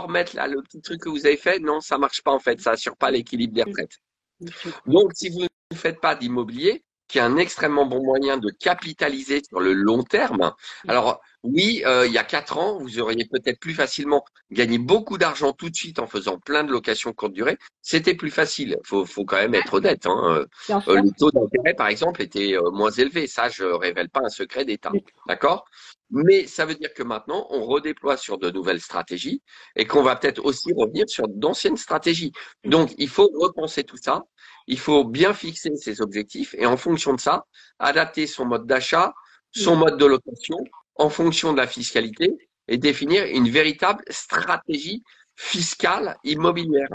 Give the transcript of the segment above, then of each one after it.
remettre là le petit truc que vous avez fait, non, ça marche pas en fait, ça assure pas l'équilibre des retraites. du tout. Donc, si vous ne faites pas d'immobilier, qui est un extrêmement bon moyen de capitaliser sur le long terme, alors oui, il y a 4 ans, vous auriez peut-être plus facilement gagné beaucoup d'argent tout de suite en faisant plein de locations courte durée. C'était plus facile. Faut quand même être honnête, hein. Bien sûr. Le taux d'intérêt, par exemple, était moins élevé. Ça, je révèle pas un secret d'État. D'accord? Mais ça veut dire que maintenant, on redéploie sur de nouvelles stratégies et qu'on va peut-être aussi revenir sur d'anciennes stratégies. Donc, il faut repenser tout ça. Il faut bien fixer ses objectifs et en fonction de ça, adapter son mode d'achat, son mode de location en fonction de la fiscalité et définir une véritable stratégie fiscale immobilière.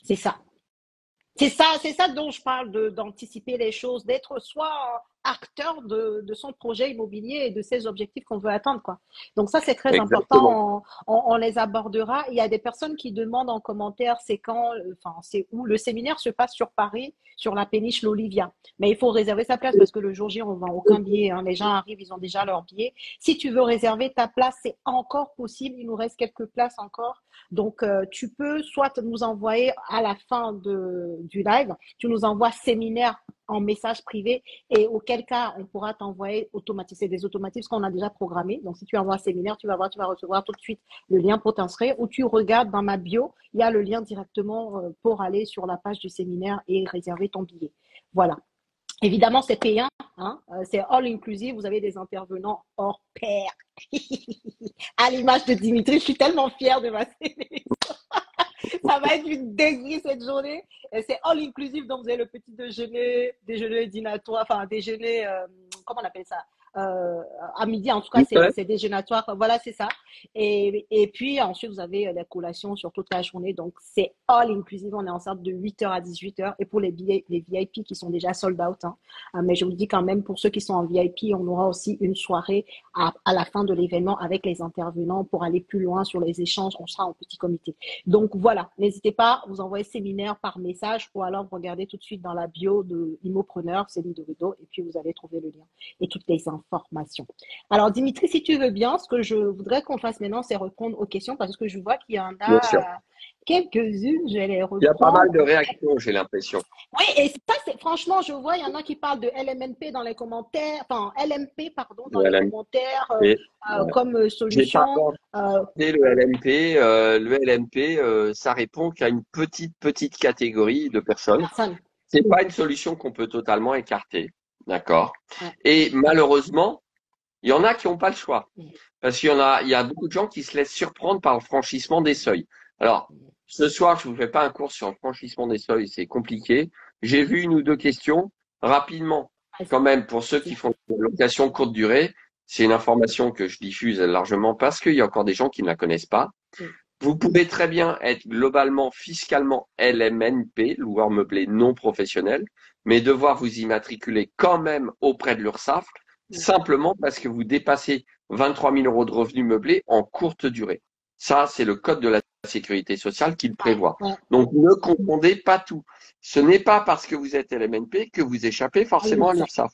C'est ça. C'est ça dont je parle d'anticiper les choses, d'être soit acteur de son projet immobilier et de ses objectifs qu'on veut atteindre, quoi. Donc ça, c'est très Exactement. important. On les abordera. Il y a des personnes qui demandent en commentaire, c'est quand, enfin, c'est où le séminaire se passe sur Paris, sur la péniche l'Olivia. Mais il faut réserver sa place parce que le jour J, on vend aucun billet, hein. Les gens arrivent, ils ont déjà leur billet. Si tu veux réserver ta place, c'est encore possible. Il nous reste quelques places encore. Donc, tu peux soit nous envoyer à la fin du live, tu nous envoies séminaire en message privé et auquel cas on pourra t'envoyer automatiser des automatismes qu'on a déjà programmés. Donc, si tu envoies un séminaire, tu vas recevoir tout de suite le lien pour t'inscrire ou tu regardes dans ma bio, il y a le lien directement pour aller sur la page du séminaire et réserver ton billet. Voilà. Évidemment, c'est payant, hein? C'est all inclusive. Vous avez des intervenants hors pair. À l'image de Dimitri, je suis tellement fière de ma série. Ça va être une dinguerie cette journée. C'est all inclusive, donc vous avez le petit déjeuner, déjeuner dînatoire, enfin déjeuner, comment on appelle ça? À midi, en tout cas, Ouais. c'est déjeunatoire. Voilà, c'est ça. Et puis ensuite, vous avez la collation sur toute la journée. Donc, c'est all inclusive. On est en sorte de 8h à 18h. Et pour les billets, les VIP qui sont déjà sold out, hein. Mais je vous dis quand même, pour ceux qui sont en VIP, on aura aussi une soirée à la fin de l'événement avec les intervenants pour aller plus loin sur les échanges. On sera en petit comité. Donc voilà, n'hésitez pas, vous envoyez séminaire par message ou alors vous regardez tout de suite dans la bio de Immopreneur, Céline Dorido, et puis vous allez trouver le lien et toutes les informations. Alors Dimitri, si tu veux bien, ce que je voudrais qu'on fasse maintenant, c'est répondre aux questions parce que je vois qu'il y en Bien sûr. a quelques-unes, je vais les Il y a pas mal reprendre. de réactions, j'ai l'impression. Oui, et ça, c'est franchement, je vois, il y en a qui parlent de LMNP dans les commentaires, enfin LMP, pardon, dans Le les LMP. commentaires Ouais. comme J'ai pas solution. abordé le LMP. Le LMP, ça répond qu'à une petite catégorie de personnes. Personne. C'est pas une solution qu'on peut totalement écarter. D'accord? Ouais. Et malheureusement, il y en a qui n'ont pas le choix. Parce il y a beaucoup de gens qui se laissent surprendre par le franchissement des seuils. Alors, ce soir, je vous fais pas un cours sur le franchissement des seuils, c'est compliqué. J'ai vu une ou deux questions rapidement. Quand même, pour ceux qui font des locations courte durée, c'est une information que je diffuse largement parce qu'il y a encore des gens qui ne la connaissent pas. Vous pouvez très bien être globalement fiscalement LMNP, loueur meublé non professionnel, mais devoir vous immatriculer quand même auprès de l'URSSAF, simplement parce que vous dépassez 23 000 euros de revenus meublés en courte durée. Ça, c'est le code de la sécurité sociale qui le prévoit. Donc, ne confondez pas tout. Ce n'est pas parce que vous êtes LMNP que vous échappez forcément à l'URSSAF.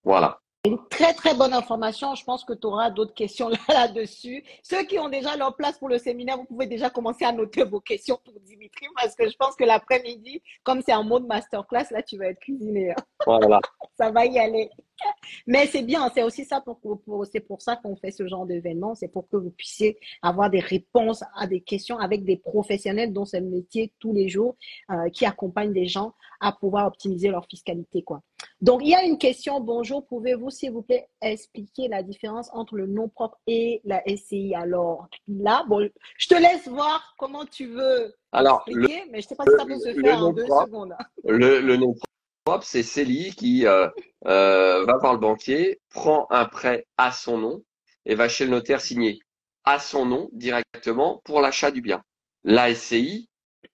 Voilà. Une très très bonne information. Je pense que tu auras d'autres questions là-dessus. Ceux qui ont déjà leur place pour le séminaire, vous pouvez déjà commencer à noter vos questions pour Dimitri parce que je pense que l'après-midi, comme c'est en mode masterclass, là tu vas être cuisiné. Voilà. Ça va y aller. Mais c'est bien, c'est aussi ça c'est pour ça qu'on fait ce genre d'événement, c'est pour que vous puissiez avoir des réponses à des questions avec des professionnels dont c'est le métier tous les jours, qui accompagnent des gens à pouvoir optimiser leur fiscalité, quoi. Donc, il y a une question. Bonjour, pouvez-vous, s'il vous plaît, expliquer la différence entre le nom propre et la SCI? Alors là, bon, je te laisse voir comment tu veux Alors, expliquer, mais je ne sais pas si ça peut se le faire en nom 2 secondes. le nom propre, c'est Célie qui va voir le banquier, prend un prêt à son nom et va chez le notaire signer à son nom directement pour l'achat du bien. La SCI,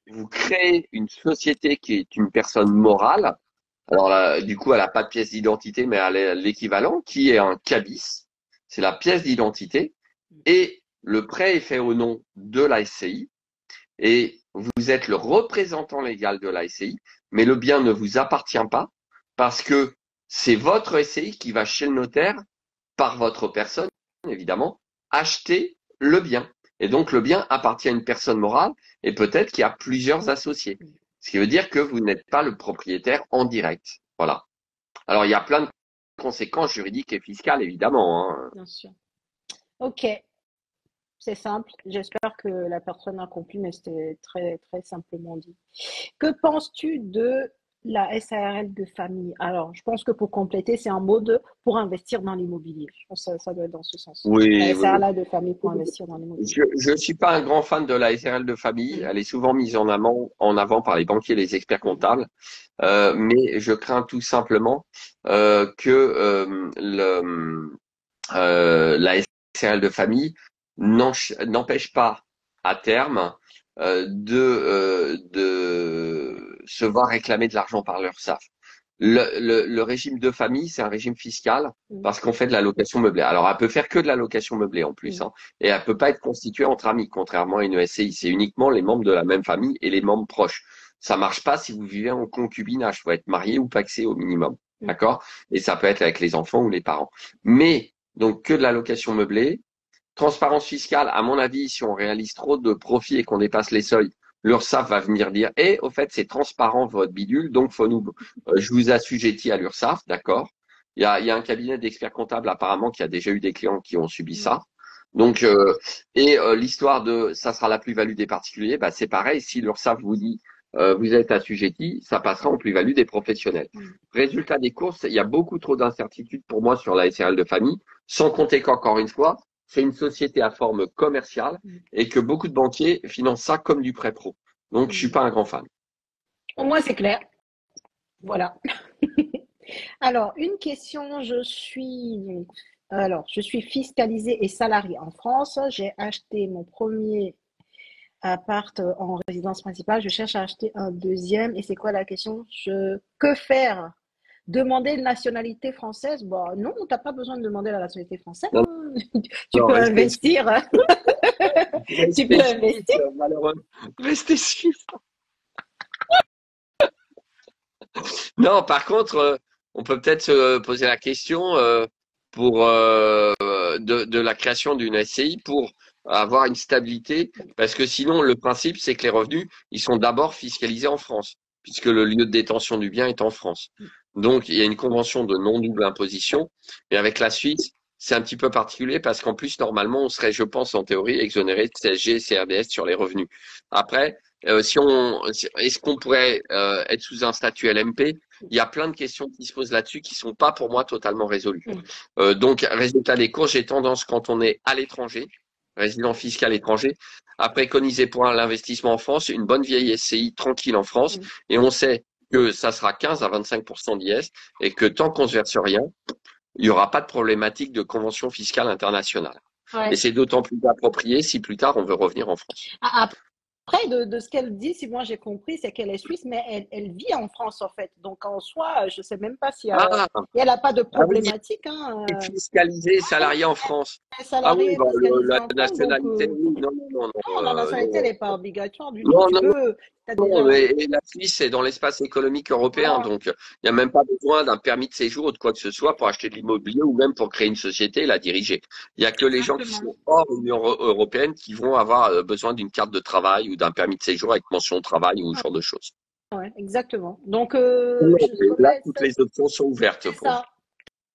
vous créez une société qui est une personne morale. Alors là, du coup, elle n'a pas de pièce d'identité, mais elle a l'équivalent, qui est un cabis. C'est la pièce d'identité. Et le prêt est fait au nom de la SCI. Et vous êtes le représentant légal de la SCI, mais le bien ne vous appartient pas parce que c'est votre SCI qui va chez le notaire, par votre personne, évidemment, acheter le bien. Et donc, le bien appartient à une personne morale et peut-être qu'il y a plusieurs associés. Ce qui veut dire que vous n'êtes pas le propriétaire en direct. Voilà. Alors, il y a plein de conséquences juridiques et fiscales, évidemment, hein. Bien sûr. Ok, c'est simple. J'espère que la personne a compris, mais c'était très, très simplement dit. Que penses-tu de la SARL de famille? Alors, je pense que pour compléter, c'est un mode pour investir dans l'immobilier. Je pense que ça doit être dans ce sens. La Oui, oui. SARL de famille pour investir dans l'immobilier. Je suis pas un grand fan de la SRL de famille. Mhm, Elle est souvent mise en avant par les banquiers et les experts mhm, comptables. Mais je crains tout simplement que la SRL de famille n'empêche pas à terme de se voir réclamer de l'argent par l'URSSAF. Le régime de famille, c'est un régime fiscal mhm, parce qu'on fait de la location meublée. Alors, elle peut faire que de la location meublée en plus, mhm, hein, et elle peut pas être constituée entre amis, contrairement à une SCI. C'est uniquement les membres de la même famille et les membres proches. Ça marche pas si vous vivez en concubinage. Il faut être marié ou pacsé au minimum. mhm. D'accord? Et ça peut être avec les enfants ou les parents. Mais, donc, que de la location meublée. Transparence fiscale, à mon avis, si on réalise trop de profits et qu'on dépasse les seuils, l'URSSAF va venir dire, au fait, c'est transparent votre bidule, donc je vous assujettis à l'URSSAF, d'accord? Il y a un cabinet d'experts comptables apparemment qui a déjà eu des clients qui ont subi Mhm. ça. Donc, l'histoire de ça sera la plus-value des particuliers, bah, c'est pareil. Si l'URSSAF vous dit vous êtes assujetti, ça passera en plus-value des professionnels. Mhm. Résultat des courses, il y a beaucoup trop d'incertitudes pour moi sur la SRL de famille, sans compter qu'encore une fois, c'est une société à forme commerciale Mhm. et que beaucoup de banquiers financent ça comme du prêt pro. Donc, je suis Mhm. pas un grand fan. Au moins, c'est clair. Voilà. Alors, une question, je suis fiscalisée et salariée en France. J'ai acheté mon premier appart en résidence principale. Je cherche à acheter un deuxième. Et c'est quoi la question? Que faire? Demander une nationalité française? Bon, non, t'as pas besoin de demander la nationalité française, Non, hein. Tu non, peux investir. Tu peux restez suisse, investir. malheureux. Restez suisse. Non, par contre, on peut peut-être se poser la question pour de la création d'une SCI pour avoir une stabilité, parce que sinon, le principe, c'est que les revenus, ils sont d'abord fiscalisés en France, puisque le lieu de détention du bien est en France. Donc, il y a une convention de non-double imposition, mais avec la Suisse, c'est un petit peu particulier parce qu'en plus, normalement, on serait, je pense, en théorie, exonéré de CSG et CRDS sur les revenus. Après, est-ce qu'on pourrait être sous un statut LMP? Il y a plein de questions qui se posent là-dessus qui sont pas pour moi totalement résolues. Donc, résultat des courses, j'ai tendance quand on est à l'étranger, résident fiscal étranger, à préconiser pour l'investissement en France une bonne vieille SCI tranquille en France, et on sait que ça sera 15 à 25% d'IS et que tant qu'on se verse rien, il n'y aura pas de problématique de convention fiscale internationale. Et Ouais. c'est d'autant plus approprié si plus tard on veut revenir en France. Après, de ce qu'elle dit, si moi j'ai compris, c'est qu'elle est suisse, mais elle vit en France en fait. Donc en soi, je sais même pas si Ah, elle n'a pas de ah oui, problématique, hein. fiscalisé, salarié en France. Elle est Ah oui, salariée bah, fiscalisée la en France, donc nationalité, oui, non, non, non, non, la nationalité, elle non, n'est pas obligatoire du tout. non, Tu non, peux, tu as non, déjà. mais la Suisse est dans l'espace économique européen, Voilà, donc il n'y a même pas besoin d'un permis de séjour ou de quoi que ce soit pour acheter de l'immobilier ou même pour créer une société et la diriger. Il n'y a que les gens qui exactement. sont hors Union européenne qui vont avoir besoin d'une carte de travail ou d'un permis de séjour avec mention travail ou ce genre de choses. Ouais, exactement. Donc, Non, mais là, toutes les options sont ouvertes c'est pour vous. ça.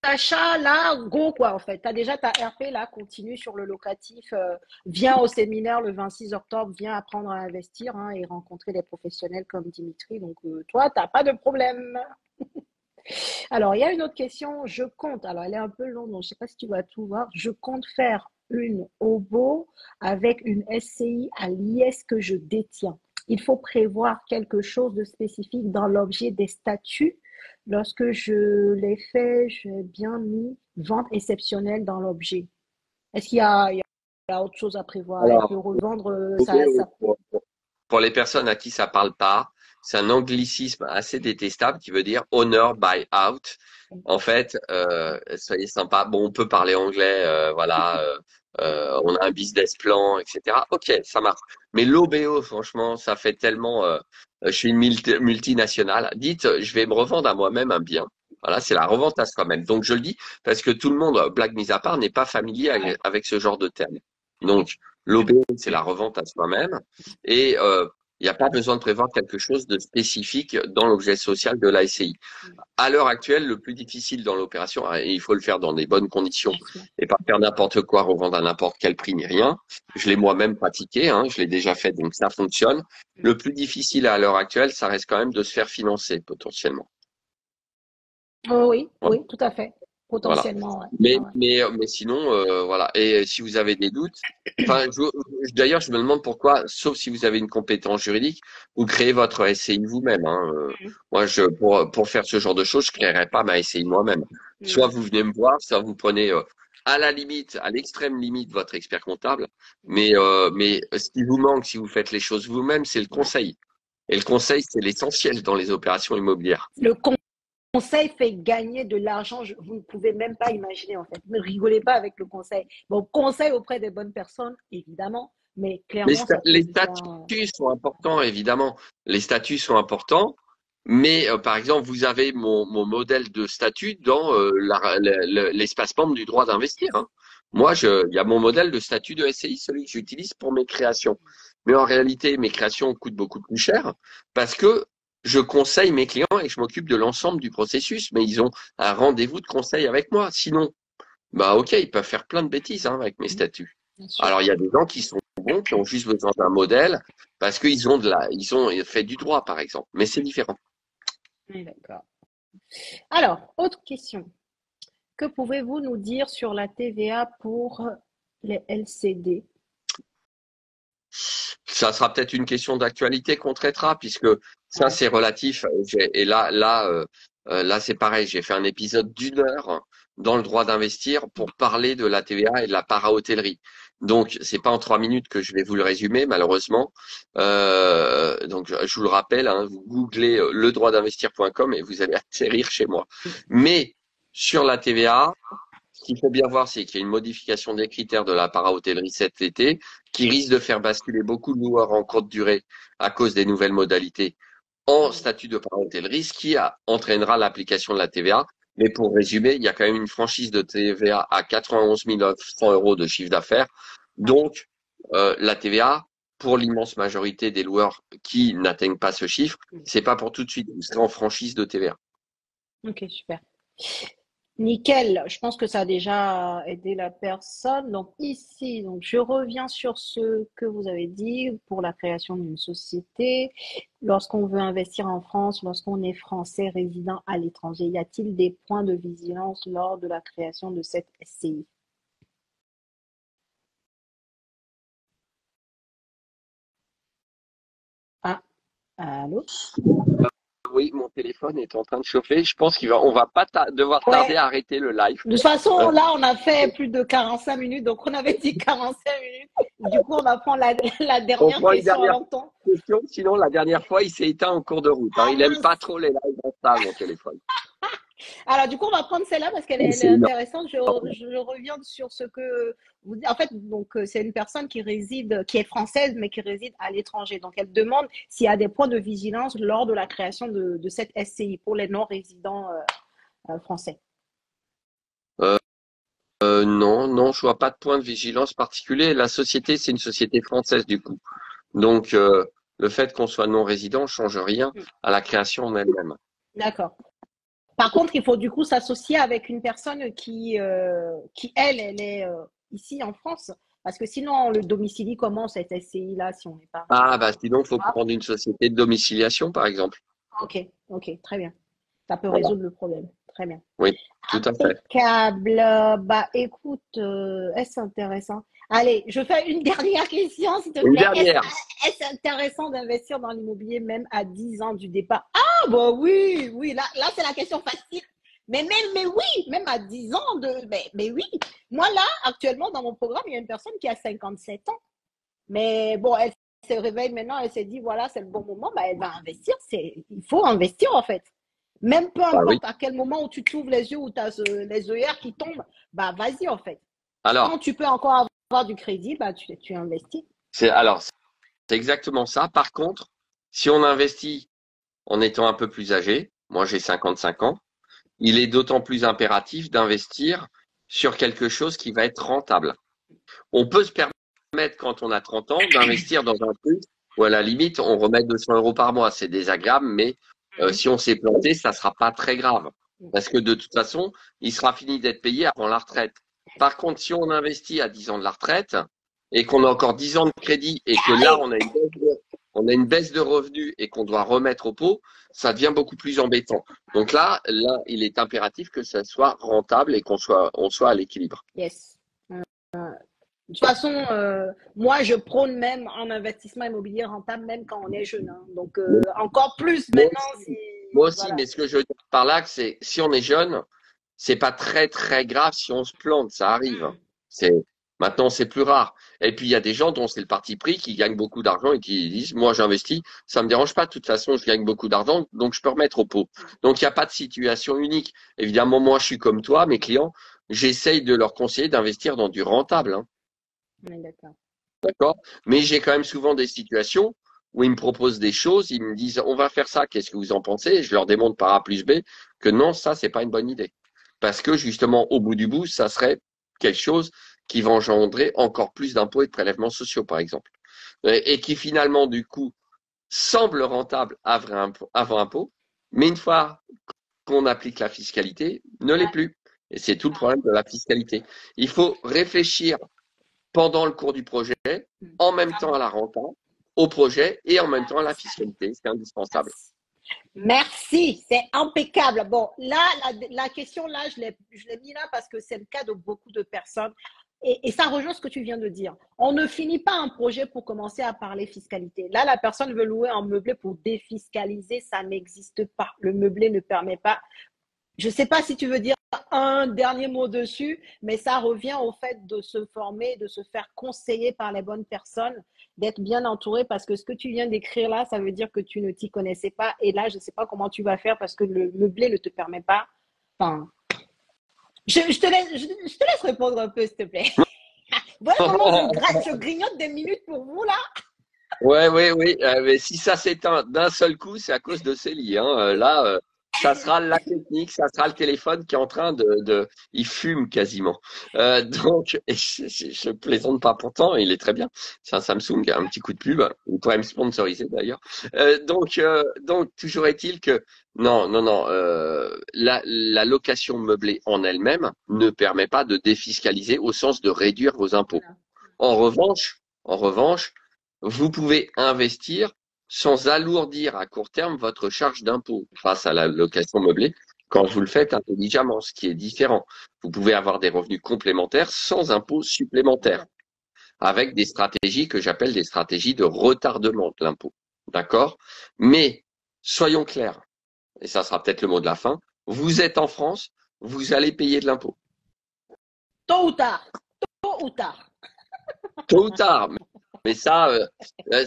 Achat, là, go, quoi, en fait. Tu as déjà ta RP, là, continue sur le locatif. Viens au séminaire le 26 octobre, viens apprendre à investir, hein, et rencontrer des professionnels comme Dimitri. Donc, toi, tu n'as pas de problème. Alors, il y a une autre question. Je compte, alors elle est un peu longue, donc je ne sais pas si tu vas tout voir. Je compte faire une OBO avec une SCI à l'IS que je détiens. Il faut prévoir quelque chose de spécifique dans l'objet des statuts. Lorsque je l'ai fait, j'ai bien mis vente exceptionnelle dans l'objet. Est-ce qu'il y a autre chose à prévoir? Elle peut Alors, revendre OBO, pour les personnes à qui ça parle pas, c'est un anglicisme assez détestable qui veut dire owner by out. En fait, soyez sympa. Bon, on peut parler anglais, voilà. On a un business plan, etc. Ok, ça marche. Mais l'OBO, franchement, ça fait tellement. Je suis une multinationale. Dites, je vais me revendre à moi-même un bien. Voilà, c'est la revente à soi-même. Donc je le dis parce que tout le monde, blague mise à part, n'est pas familier avec ce genre de terme. Donc L'OB, c'est la revente à soi-même. Et il n'y a pas besoin de prévoir quelque chose de spécifique dans l'objet social de la SCI. À l'heure actuelle, le plus difficile dans l'opération, et il faut le faire dans des bonnes conditions et pas faire n'importe quoi, revendre à n'importe quel prix ni rien. Je l'ai moi-même pratiqué, hein, je l'ai déjà fait, donc ça fonctionne. Le plus difficile à l'heure actuelle, ça reste quand même de se faire financer potentiellement. Oh oui, Voilà. oui, tout à fait. Voilà. Potentiellement, ouais. Mais, Ouais. mais, mais sinon, voilà. Et si vous avez des doutes, enfin, d'ailleurs, je me demande pourquoi, sauf si vous avez une compétence juridique, vous créez votre SCI vous-même. Hein. Moi, pour faire ce genre de choses, je créerais pas ma SCI moi-même. Soit Mhm. vous venez me voir, soit vous prenez à la limite, à l'extrême limite, votre expert comptable. Mais ce qui vous manque, si vous faites les choses vous-même, c'est le Ouais. conseil. Et le conseil, c'est l'essentiel dans les opérations immobilières. Le conseil fait gagner de l'argent, vous ne pouvez même pas imaginer en fait. Ne rigolez pas avec le conseil. Bon, conseil auprès des bonnes personnes, évidemment, mais clairement, ça peut Les déjà. statuts sont importants, évidemment. Les statuts sont importants, mais par exemple, vous avez mon modèle de statut dans l'espace membre du droit d'investir. Hein. Moi, il y a mon modèle de statut de SCI, celui que j'utilise pour mes créations. Mais en réalité, mes créations coûtent beaucoup plus cher parce que je conseille mes clients et je m'occupe de l'ensemble du processus, mais ils ont un rendez-vous de conseil avec moi. Sinon, bah ok, ils peuvent faire plein de bêtises hein, avec mes statuts. Bien sûr. Alors il y a des gens qui sont bons, qui ont juste besoin d'un modèle parce qu'ils ont ils ont fait du droit par exemple, mais c'est différent. Oui, d'accord. Alors, autre question. Que pouvez-vous nous dire sur la TVA pour les LCD? Ça sera peut-être une question d'actualité qu'on traitera puisque ça Ouais. c'est relatif. Et là c'est pareil. J'ai fait un épisode d'1 heure dans le droit d'investir pour parler de la TVA et de la para-hôtellerie. Donc c'est pas en 3 minutes que je vais vous le résumer malheureusement. Donc je vous le rappelle, hein, vous googlez ledroitdinvestir.com et vous allez atterrir chez moi. Mais sur la TVA, ce qu'il faut bien voir, c'est qu'il y a une modification des critères de la para-hôtellerie cet été qui risque de faire basculer beaucoup de loueurs en courte durée à cause des nouvelles modalités en statut de para-hôtellerie, ce qui entraînera l'application de la TVA. Mais pour résumer, il y a quand même une franchise de TVA à 91 900 euros de chiffre d'affaires. Donc, la TVA, pour l'immense majorité des loueurs qui n'atteignent pas ce chiffre, c'est pas pour tout de suite. Vous serez en franchise de TVA. Ok, super. Nickel, je pense que ça a déjà aidé la personne. Donc ici, donc je reviens sur ce que vous avez dit pour la création d'une société. Lorsqu'on veut investir en France, lorsqu'on est français résident à l'étranger, y a-t-il des points de vigilance lors de la création de cette SCI? Ah, allô? Oui, mon téléphone est en train de chauffer. Je pense on va pas devoir tarder Ouais, à arrêter le live. de toute façon, Euh, là, on a fait plus de 45 minutes, donc on avait dit 45 minutes. Du coup, on va prendre la on dernière prend une question dernière avant ton. question. Sinon, la dernière fois, il s'est éteint en cours de route. Hein. Ah Il aime pas mince! trop les lives en salle, mon téléphone. Alors, du coup, on va prendre celle-là parce qu'elle elle C'est est énorme. intéressante. Je reviens sur ce que vous dites. En fait, donc, c'est une personne qui réside, qui est française, mais qui réside à l'étranger. Donc, elle demande s'il y a des points de vigilance lors de la création de cette SCI pour les non-résidents français. Euh, non, non, je vois pas de point de vigilance particulier. La société, c'est une société française du coup. Donc, le fait qu'on soit non résident change rien à la création en elle-même. D'accord. Par contre, il faut du coup s'associer avec une personne qui elle est ici en France. Parce que sinon, le domicile comment cette SCI-là si on n'est pas Ah, résident? bah sinon, il Tu faut vois? prendre une société de domiciliation, par exemple. Ok, ok, très bien. Ça peut Voilà. résoudre le problème. Très bien. Oui, tout à fait. Impeccable. Bah, écoute, est-ce intéressant? Allez, je fais une dernière question, s'il te Une plaît. dernière. Est-ce intéressant d'investir dans l'immobilier même à 10 ans du départ? Ah, bah oui, oui, là c'est la question facile. Mais oui, même à 10 ans mais oui. Moi, là, actuellement, dans mon programme, il y a une personne qui a 57 ans. Mais bon, elle se réveille maintenant, elle s'est dit, voilà, c'est le bon moment, bah, elle va investir. Il faut investir, en fait. Même peu Bah oui. importe à quel moment où tu t'ouvres les yeux, où tu as les œillères qui tombent, bah vas-y en fait. Quand Alors, tu peux encore avoir du crédit, bah tu investis. alors, c'est exactement ça. Par contre, si on investit en étant un peu plus âgé, moi j'ai 55 ans, il est d'autant plus impératif d'investir sur quelque chose qui va être rentable. On peut se permettre permettre, quand on a 30 ans, d'investir dans un truc où, à la limite, on remet 200 euros par mois. C'est désagréable, mais si on s'est planté, ça sera pas très grave. Parce que de toute façon, il sera fini d'être payé avant la retraite. Par contre, si on investit à 10 ans de la retraite et qu'on a encore 10 ans de crédit et que là, on a une baisse de revenus et qu'on doit remettre au pot, ça devient beaucoup plus embêtant. Donc là, il est impératif que ça soit rentable et on soit à l'équilibre. Yes. De toute façon, moi, je prône même un investissement immobilier rentable, même quand on est jeune. Hein. Donc, encore plus maintenant. Moi aussi, mais ce que je veux dire par là, c'est si on est jeune, c'est pas très très grave si on se plante, ça arrive. Maintenant c'est plus rare. Et puis il y a des gens dont c'est le parti pris qui gagnent beaucoup d'argent et qui disent moi j'investis, ça me dérange pas. De toute façon, je gagne beaucoup d'argent, donc je peux remettre au pot. Donc il n'y a pas de situation unique. Évidemment, moi je suis comme toi, mes clients, j'essaye de leur conseiller d'investir dans du rentable. Hein. D'accord. D'accord. Mais j'ai quand même souvent des situations où ils me proposent des choses, ils me disent on va faire ça, qu'est-ce que vous en pensez? Et je leur démontre par A plus B que non, ça c'est pas une bonne idée. Parce que justement, au bout du bout, ça serait quelque chose qui va engendrer encore plus d'impôts et de prélèvements sociaux, par exemple. Et qui finalement, du coup, semble rentable avant impôt, mais une fois qu'on applique la fiscalité, ne l'est plus. Et c'est tout le problème de la fiscalité. Il faut réfléchir pendant le cours du projet, en même temps à la renta, au projet et en même temps à la fiscalité. C'est indispensable. Merci, c'est impeccable. Bon, là, la question, là, je l'ai mis là parce que c'est le cas de beaucoup de personnes. Et ça rejoint ce que tu viens de dire. On ne finit pas un projet pour commencer à parler fiscalité. Là, la personne veut louer un meublé pour défiscaliser, ça n'existe pas. Le meublé ne permet pas. Je ne sais pas si tu veux dire un dernier mot dessus, mais ça revient au fait de se former, de se faire conseiller par les bonnes personnes, d'être bien entouré, parce que ce que tu viens d'écrire là, ça veut dire que tu ne t'y connaissais pas. Et là, je ne sais pas comment tu vas faire parce que le meublé ne te permet pas. Enfin, je te laisse répondre un peu, s'il te plaît. Voilà comment je grignote des minutes pour vous là. Ouais, oui. Mais si ça s'éteint d'un seul coup, c'est à cause de Célie. Hein. Là, ça sera la technique, ça sera le téléphone qui est en train il fume quasiment. Donc, et je plaisante pas pourtant, il est très bien. C'est un Samsung, un petit coup de pub. Il pourrait me sponsoriser d'ailleurs. Donc, toujours est-il que non. La location meublée en elle-même ne permet pas de défiscaliser au sens de réduire vos impôts. En revanche, vous pouvez investir sans alourdir à court terme votre charge d'impôt grâce à la location meublée quand vous le faites intelligemment, ce qui est différent. Vous pouvez avoir des revenus complémentaires sans impôt supplémentaire avec des stratégies que j'appelle des stratégies de retardement de l'impôt. D'accord? Mais soyons clairs, et ça sera peut-être le mot de la fin, vous êtes en France, vous allez payer de l'impôt. Tôt ou tard. Tôt ou tard. Tôt ou tard. Mais ça,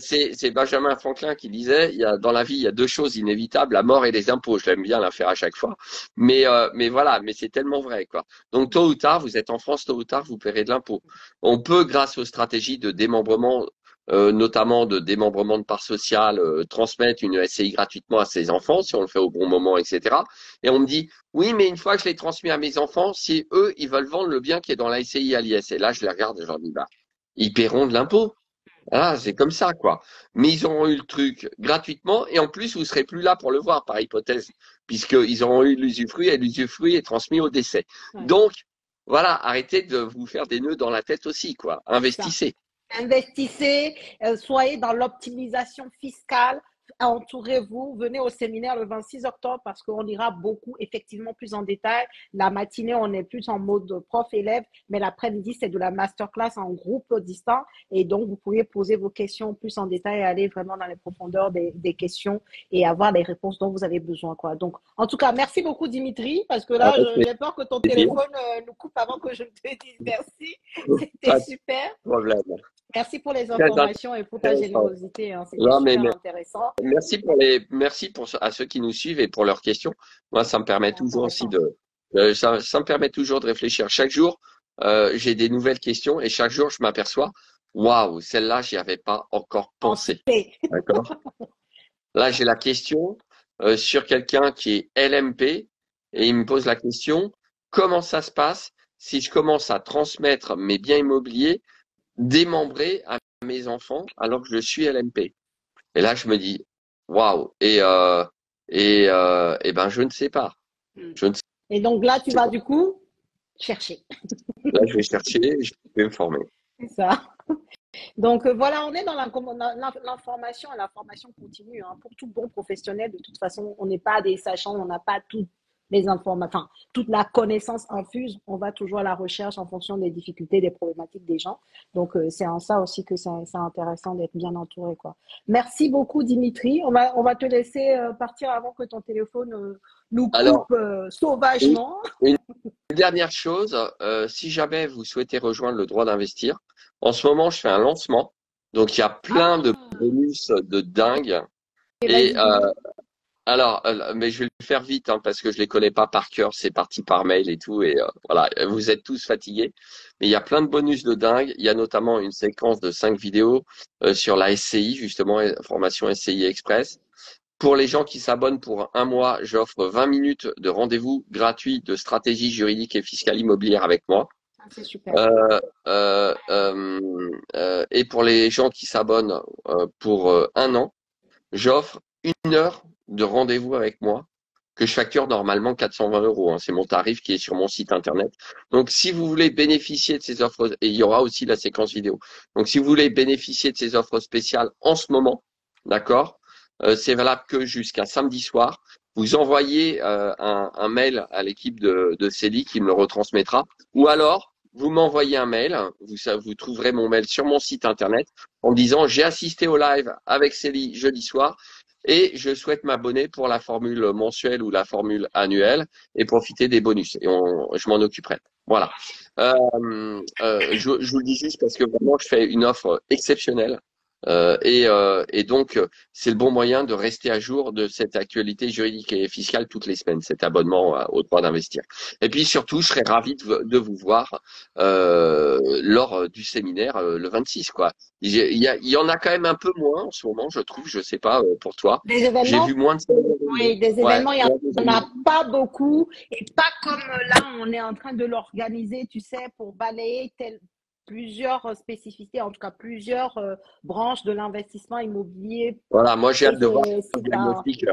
c'est Benjamin Franklin qui disait, dans la vie, il y a deux choses inévitables, la mort et les impôts. Je l'aime bien la faire à chaque fois. Mais voilà, mais c'est tellement vrai, quoi. Donc, tôt ou tard, vous êtes en France, tôt ou tard, vous paierez de l'impôt. On peut, grâce aux stratégies de démembrement, notamment de démembrement de parts sociales, transmettre une SCI gratuitement à ses enfants, si on le fait au bon moment, etc. Et on me dit, oui, mais une fois que je l'ai transmis à mes enfants, si eux, ils veulent vendre le bien qui est dans la SCI à l'IS. Et là, je les regarde et je leur dis, bah, ils paieront de l'impôt. Ah, c'est comme ça, quoi. Mais ils auront eu le truc gratuitement et en plus, vous serez plus là pour le voir, par hypothèse, puisqu'ils auront eu l'usufruit et l'usufruit est transmis au décès. Ouais. Donc, voilà, arrêtez de vous faire des nœuds dans la tête aussi, quoi. Investissez. Investissez, soyez dans l'optimisation fiscale, entourez-vous, venez au séminaire le 26 octobre parce qu'on ira beaucoup, effectivement, plus en détail. La matinée, on est plus en mode prof-élève, mais l'après-midi, c'est de la masterclass en groupe distant. Et donc, vous pourriez poser vos questions plus en détail, aller vraiment dans les profondeurs des questions et avoir les réponses dont vous avez besoin, quoi. Donc, en tout cas, merci beaucoup, Dimitri, parce que là, j'ai peur que ton téléphone nous coupe avant que je ne te dise merci. C'était super. Problème. Merci pour les informations et pour ta générosité. Hein. C'était super intéressant. Merci à ceux qui nous suivent et pour leurs questions. Moi, ça me permet toujours aussi ça me permet toujours de réfléchir. Chaque jour, j'ai des nouvelles questions et chaque jour, je m'aperçois, waouh, celle-là, j'y avais pas encore pensé. D'accord. Là, j'ai la question sur quelqu'un qui est LMP et il me pose la question, comment ça se passe si je commence à transmettre mes biens immobiliers démembrer à mes enfants alors que je suis LMP. Et là, je me dis, waouh. Et ben, je ne sais pas. Je ne Et donc là, tu sais vas pas. du coup chercher. Là, je vais chercher, je vais me former. C'est ça. Donc voilà, on est dans l'information et la formation continue. Hein. Pour tout bon professionnel, de toute façon, on n'est pas des sachants, on n'a pas toutes les informations, enfin, toute la connaissance infuse. On va toujours à la recherche en fonction des difficultés, des problématiques des gens. Donc c'est en ça aussi que c'est intéressant d'être bien entouré, quoi. Merci beaucoup, Dimitri. On va te laisser partir avant que ton téléphone nous Alors, coupe une, sauvagement. une dernière chose, si jamais vous souhaitez rejoindre le droit d'investir, en ce moment, je fais un lancement. Donc, il y a plein de Ah, bonus de dingue. et Et vas-y, dis-moi. alors, mais je vais le faire vite hein, parce que je les connais pas par cœur. C'est parti par mail et tout. Et voilà, vous êtes tous fatigués. Mais il y a plein de bonus de dingue. Il y a notamment une séquence de 5 vidéos sur la SCI, justement, formation SCI Express. Pour les gens qui s'abonnent pour un mois, j'offre 20 minutes de rendez-vous gratuit de stratégie juridique et fiscale immobilière avec moi. Ah, c'est super. Euh, et pour les gens qui s'abonnent pour un an, j'offre 1 heure de rendez-vous avec moi que je facture normalement 420 euros. Hein. C'est mon tarif qui est sur mon site internet. Donc, si vous voulez bénéficier de ces offres, et il y aura aussi la séquence vidéo. Donc, si vous voulez bénéficier de ces offres spéciales en ce moment, d'accord, c'est valable que jusqu'à samedi soir. Vous envoyez un mail à l'équipe de Célie qui me le retransmettra. Ou alors, vous m'envoyez un mail. Vous trouverez mon mail sur mon site internet en me disant j'ai assisté au live avec Célie jeudi soir et je souhaite m'abonner pour la formule mensuelle ou la formule annuelle et profiter des bonus. Et je m'en occuperai. Voilà. Je vous le dis juste parce que vraiment, je fais une offre exceptionnelle. Et donc, c'est le bon moyen de rester à jour de cette actualité juridique et fiscale toutes les semaines, cet abonnement au droit d'investir. Et puis surtout, je serais ravi de vous voir lors du séminaire le 26, quoi. Il y en a quand même un peu moins en ce moment, je trouve. Je sais pas pour toi. Des J'ai vu événements? moins de séminaires. Oui, des Ouais, événements, il moins n'y en a d'événements. pas beaucoup et pas comme là, on est en train de l'organiser, tu sais, pour balayer plusieurs spécificités, en tout cas plusieurs branches de l'investissement immobilier. Voilà, moi j'ai Et hâte de voir c'est le ça. diagnostic.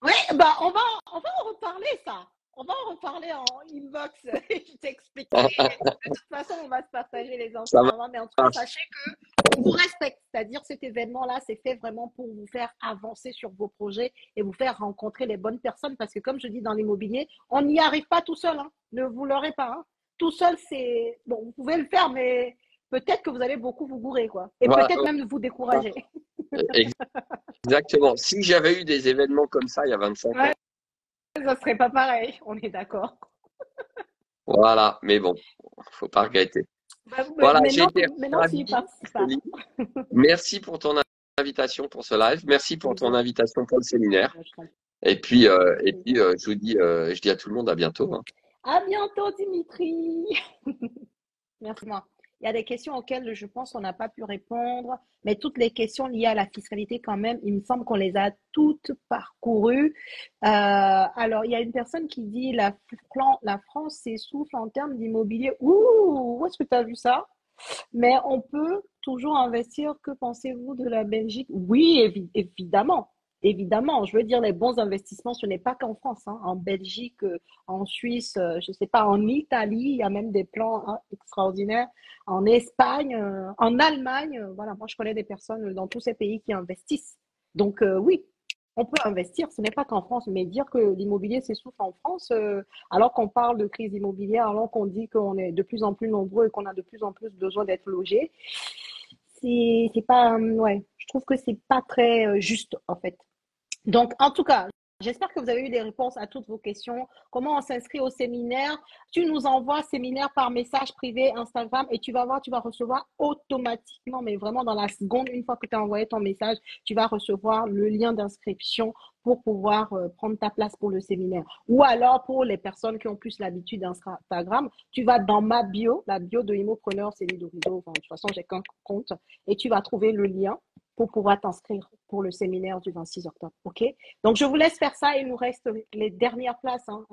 Oui, bah on va en reparler ça. On va en reparler en inbox. Je t'expliquerai. De toute façon, on va se partager les infos Ça avant. Mais en tout cas, marche. sachez que on vous respecte. C'est-à-dire cet événement-là, c'est fait vraiment pour vous faire avancer sur vos projets et vous faire rencontrer les bonnes personnes. Parce que comme je dis dans l'immobilier, on n'y arrive pas tout seul. Hein. Ne vous l'aurez pas. Hein. Tout seul, c'est bon, vous pouvez le faire, mais peut-être que vous allez beaucoup vous bourrer, quoi. Et Voilà, peut-être même vous décourager. exactement. Si j'avais eu des événements comme ça il y a 25 Ouais, ans, ça serait pas pareil. On est d'accord. voilà, mais bon, faut pas regretter. Bah, Voilà, j'ai maintenant, été maintenant, tu y ravi, participes. Céline. Merci pour ton invitation pour ce live. Merci pour ton Plaisir. invitation pour le séminaire. Je t'en prie. Je dis à tout le monde à bientôt. Hein. À bientôt, Dimitri. Merci. Moi. Il y a des questions auxquelles je pense qu'on n'a pas pu répondre, mais toutes les questions liées à la fiscalité, quand même, il me semble qu'on les a toutes parcourues. Alors, il y a une personne qui dit la France s'essouffle en termes d'immobilier. Ouh, où est-ce que tu as vu ça? Mais on peut toujours investir. Que pensez-vous de la Belgique? Oui, évidemment. Évidemment, je veux dire, les bons investissements, ce n'est pas qu'en France, hein. En Belgique, en Suisse, je ne sais pas, en Italie, il y a même des plans hein, extraordinaires. En Espagne, en Allemagne, voilà, moi je connais des personnes dans tous ces pays qui investissent. Donc oui, on peut investir, ce n'est pas qu'en France, mais dire que l'immobilier s'essouffle en France, alors qu'on parle de crise immobilière, alors qu'on dit qu'on est de plus en plus nombreux et qu'on a de plus en plus besoin d'être logés, c'est pas, ouais, je trouve que c'est pas très juste en fait. Donc, en tout cas, j'espère que vous avez eu des réponses à toutes vos questions. Comment on s'inscrit au séminaire? Tu nous envoies séminaire par message privé Instagram et tu vas voir, tu vas recevoir automatiquement, mais vraiment dans la seconde, une fois que tu as envoyé ton message, tu vas recevoir le lien d'inscription pour pouvoir prendre ta place pour le séminaire. Ou alors, pour les personnes qui ont plus l'habitude d'Instagram, tu vas dans ma bio, la bio de Immopreneur, c'est Dorido. Enfin, de toute façon, j'ai qu'un compte et tu vas trouver le lien pour pouvoir t'inscrire pour le séminaire du 26 octobre. OK? Donc, je vous laisse faire ça. Il nous reste les dernières places. Hein.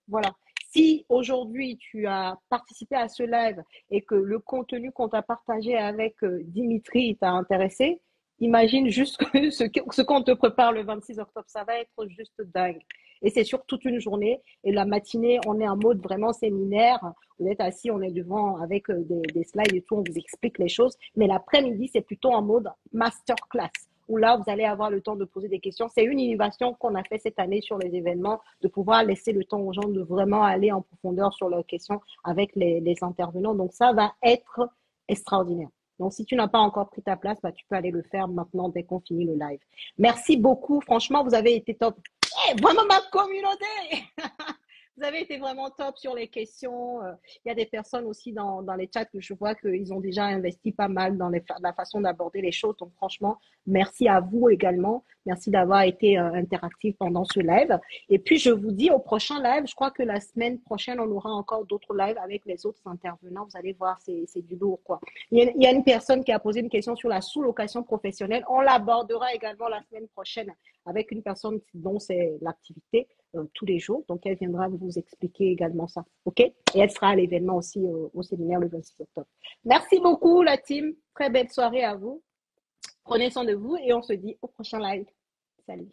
Voilà. si aujourd'hui tu as participé à ce live et que le contenu qu'on t'a partagé avec Dimitri t'a intéressé, imagine juste ce qu'on te prépare le 26 octobre. Ça va être juste dingue. Et c'est sur toute une journée. Et la matinée, on est en mode vraiment séminaire. Vous êtes assis, on est devant avec des slides et tout, on vous explique les choses. Mais l'après-midi, c'est plutôt en mode masterclass, où là, vous allez avoir le temps de poser des questions. C'est une innovation qu'on a fait cette année sur les événements, de pouvoir laisser le temps aux gens de vraiment aller en profondeur sur leurs questions avec les intervenants. Donc, ça va être extraordinaire. Donc, si tu n'as pas encore pris ta place, bah, tu peux aller le faire maintenant dès qu'on finit le live. Merci beaucoup. Franchement, vous avez été top. Hey, vraiment ma communauté! Vous avez été vraiment top sur les questions. Il y a des personnes aussi dans les chats que je vois qu'ils ont déjà investi pas mal dans la façon d'aborder les choses. Donc, franchement, merci à vous également. Merci d'avoir été interactif pendant ce live. Et puis, je vous dis au prochain live. Je crois que la semaine prochaine, on aura encore d'autres lives avec les autres intervenants. Vous allez voir, c'est du lourd, quoi. Il y a une personne qui a posé une question sur la sous-location professionnelle. On l'abordera également la semaine prochaine avec une personne dont c'est l'activité tous les jours. Donc, elle viendra vous expliquer également ça. OK? Et elle sera à l'événement aussi au séminaire le 26 octobre. Merci beaucoup, la team. Très belle soirée à vous. Prenez soin de vous et on se dit au prochain live. Salut.